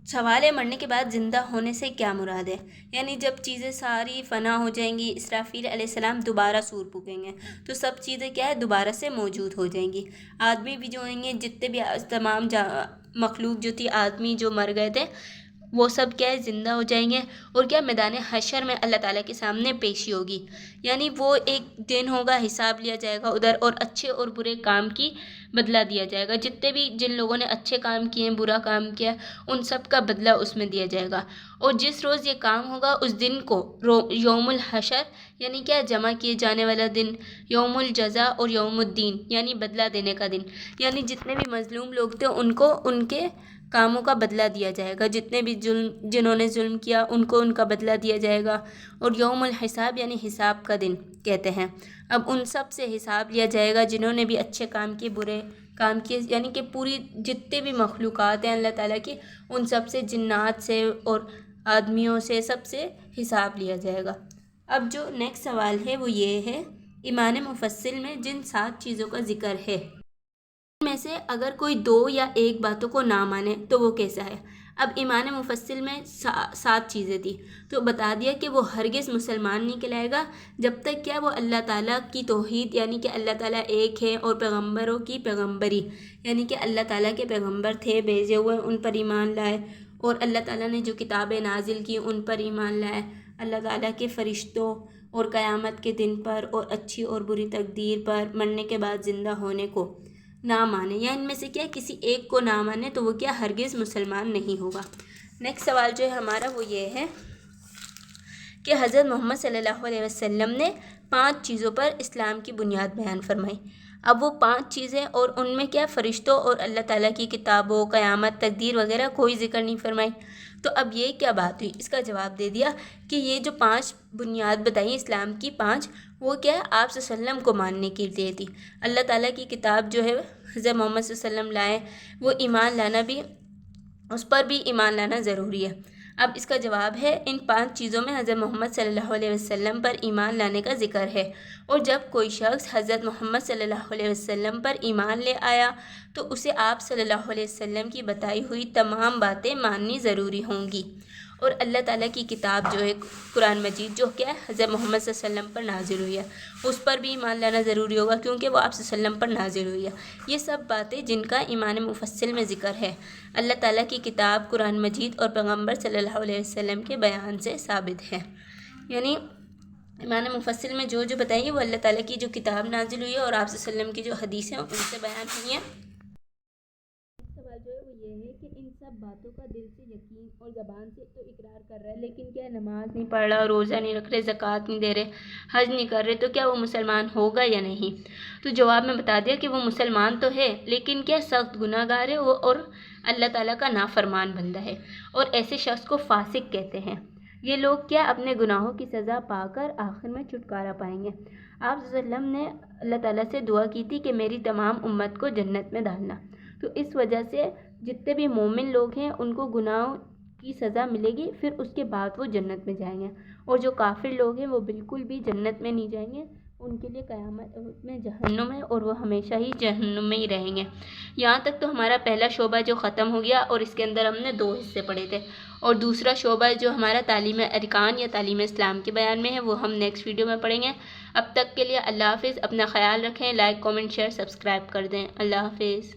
سوال ہے مرنے کے بعد زندہ ہونے سے کیا مراد ہے؟ یعنی جب چیزیں ساری فنا ہو جائیں گی، اسرافیل علیہ السلام دوبارہ سور پھونکیں گے تو سب چیزیں کیا ہے دوبارہ سے موجود ہو جائیں گی۔ آدمی بھی جو ہوں گے، جتنے بھی تمام مخلوق جو تھی، آدمی جو مر گئے تھے وہ سب کیا ہے زندہ ہو جائیں گے، اور کیا میدان حشر میں اللہ تعالیٰ کے سامنے پیشی ہوگی۔ یعنی وہ ایک دن ہوگا، حساب لیا جائے گا ادھر، اور اچھے اور برے کام کی بدلہ دیا جائے گا۔ جتنے بھی جن لوگوں نے اچھے کام کیے ہیں، برا کام کیا، ان سب کا بدلہ اس میں دیا جائے گا۔ اور جس روز یہ کام ہوگا اس دن کو یوم الحشر یعنی کیا جمع کیے جانے والا دن، یوم الجزا اور یوم الدین یعنی بدلہ دینے کا دن۔ یعنی جتنے بھی مظلوم لوگ تھے ان کو ان کے کاموں کا بدلہ دیا جائے گا، جتنے بھی جنہوں نے ظلم کیا ان کو ان کا بدلہ دیا جائے گا۔ اور یوم الحساب یعنی حساب کا دن کہتے ہیں۔ اب ان سب سے حساب لیا جائے گا جنہوں نے بھی اچھے کام کیے، برے کام کیے، یعنی کہ پوری جتنے بھی مخلوقات ہیں اللہ تعالیٰ کی، ان سب سے، جنات سے اور آدمیوں سے، سب سے حساب لیا جائے گا۔ اب جو نیکسٹ سوال ہے وہ یہ ہے، ایمان مفصل میں جن 7 چیزوں کا ذکر ہے ان میں سے اگر کوئی 2 یا 1 باتوں کو نہ مانے تو وہ کیسا ہے؟ اب ایمان مفصل میں 7 چیزیں تھی، تو بتا دیا کہ وہ ہرگز مسلمان نہیں کہلائے گا جب تک کیا وہ اللہ تعالیٰ کی توحید یعنی کہ اللہ تعالیٰ ایک ہے، اور پیغمبروں کی پیغمبری یعنی کہ اللہ تعالیٰ کے پیغمبر تھے بھیجے ہوئے، ان پر ایمان لائے، اور اللہ تعالیٰ نے جو کتابیں نازل کی ان پر ایمان لائے، اللہ تعالیٰ کے فرشتوں اور قیامت کے دن پر، اور اچھی اور بری تقدیر پر، مرنے کے بعد زندہ ہونے کو نہ مانے، یا ان میں سے کیا کسی ایک کو نہ مانے تو وہ کیا ہرگز مسلمان نہیں ہوگا۔ نیکسٹ سوال جو ہے ہمارا وہ یہ ہے کہ حضرت محمد صلی اللہ علیہ وسلم نے 5 چیزوں پر اسلام کی بنیاد بیان فرمائی۔ اب وہ 5 چیزیں، اور ان میں کیا فرشتوں اور اللہ تعالیٰ کی کتابوں، قیامت، تقدیر وغیرہ کوئی ذکر نہیں فرمائی۔ تو اب یہ کیا بات ہوئی؟ اس کا جواب دے دیا کہ یہ جو 5 بنیاد بتائی اسلام کی 5، وہ کیا ہے آپ صلی اللہ علیہ وسلم کو ماننے کے لیے تھی۔ اللہ تعالیٰ کی کتاب جو ہے حضرت محمد صلی اللہ علیہ وسلم لائے، وہ ایمان لانا بھی، اس پر بھی ایمان لانا ضروری ہے۔ اب اس کا جواب ہے ان 5 چیزوں میں حضرت محمد صلی اللہ علیہ وسلم پر ایمان لانے کا ذکر ہے، اور جب کوئی شخص حضرت محمد صلی اللہ علیہ وسلم پر ایمان لے آیا تو اسے آپ صلی اللہ علیہ وسلم کی بتائی ہوئی تمام باتیں ماننی ضروری ہوں گی، اور اللہ تعالیٰ کی کتاب جو ہے قرآن مجید جو کیا ہے حضرت محمد صلی اللہ علیہ وسلم پر نازل ہوئی ہے، اس پر بھی ایمان لانا ضروری ہوگا کیونکہ وہ آپ صلی اللہ علیہ وسلم پر نازل ہوئی ہے۔ یہ سب باتیں جن کا ایمان مفصل میں ذکر ہے، اللہ تعالیٰ کی کتاب قرآن مجید اور پیغمبر صلی اللہ علیہ وسلم کے بیان سے ثابت ہے۔ یعنی ایمان مفصل میں جو بتائیے وہ اللہ تعالیٰ کی جو کتاب نازل ہوئی ہے اور آپ صلی اللہ علیہ وسلم کی جو حدیثیں ہیں ان سے بیان ہوئی ہیں۔ سوال جو ہے وہ یہ ہے کہ ان سب باتوں کا دل سے یقین اور زبان سے تو اقرار کر رہا ہے، لیکن کیا نماز نہیں پڑھ رہا، روزہ نہیں رکھ رہے، زکوٰۃ نہیں دے رہے، حج نہیں کر رہے، تو کیا وہ مسلمان ہوگا یا نہیں؟ تو جواب میں بتا دیا کہ وہ مسلمان تو ہے، لیکن کیا سخت گناہ گار ہے وہ، اور اللہ تعالیٰ کا نافرمان بندہ ہے، اور ایسے شخص کو فاسق کہتے ہیں۔ یہ لوگ کیا اپنے گناہوں کی سزا پا کر آخر میں چھٹکارا پائیں گے۔ آپ صلی اللہ علیہ وسلم نے اللہ تعالیٰ سے دعا کی تھی کہ میری تمام امت کو جنت میں ڈالنا، تو اس وجہ سے جتنے بھی مومن لوگ ہیں ان کو گناہوں کی سزا ملے گی، پھر اس کے بعد وہ جنت میں جائیں گے، اور جو کافر لوگ ہیں وہ بالکل بھی جنت میں نہیں جائیں گے، ان کے لیے قیامت میں جہنم ہے، اور وہ ہمیشہ ہی جہنم میں ہی رہیں گے۔ یہاں تک تو ہمارا پہلا شعبہ جو ختم ہو گیا، اور اس کے اندر ہم نے 2 حصے پڑھے تھے، اور دوسرا شعبہ جو ہمارا تعلیم ارکان یا تعلیم اسلام کے بیان میں ہے وہ ہم نیکسٹ ویڈیو میں پڑھیں گے۔ اب تک کے لیے اللہ حافظ، اپنا خیال رکھیں، لائک، کامنٹ، شیئر، سبسکرائب کر دیں۔ اللہ حافظ۔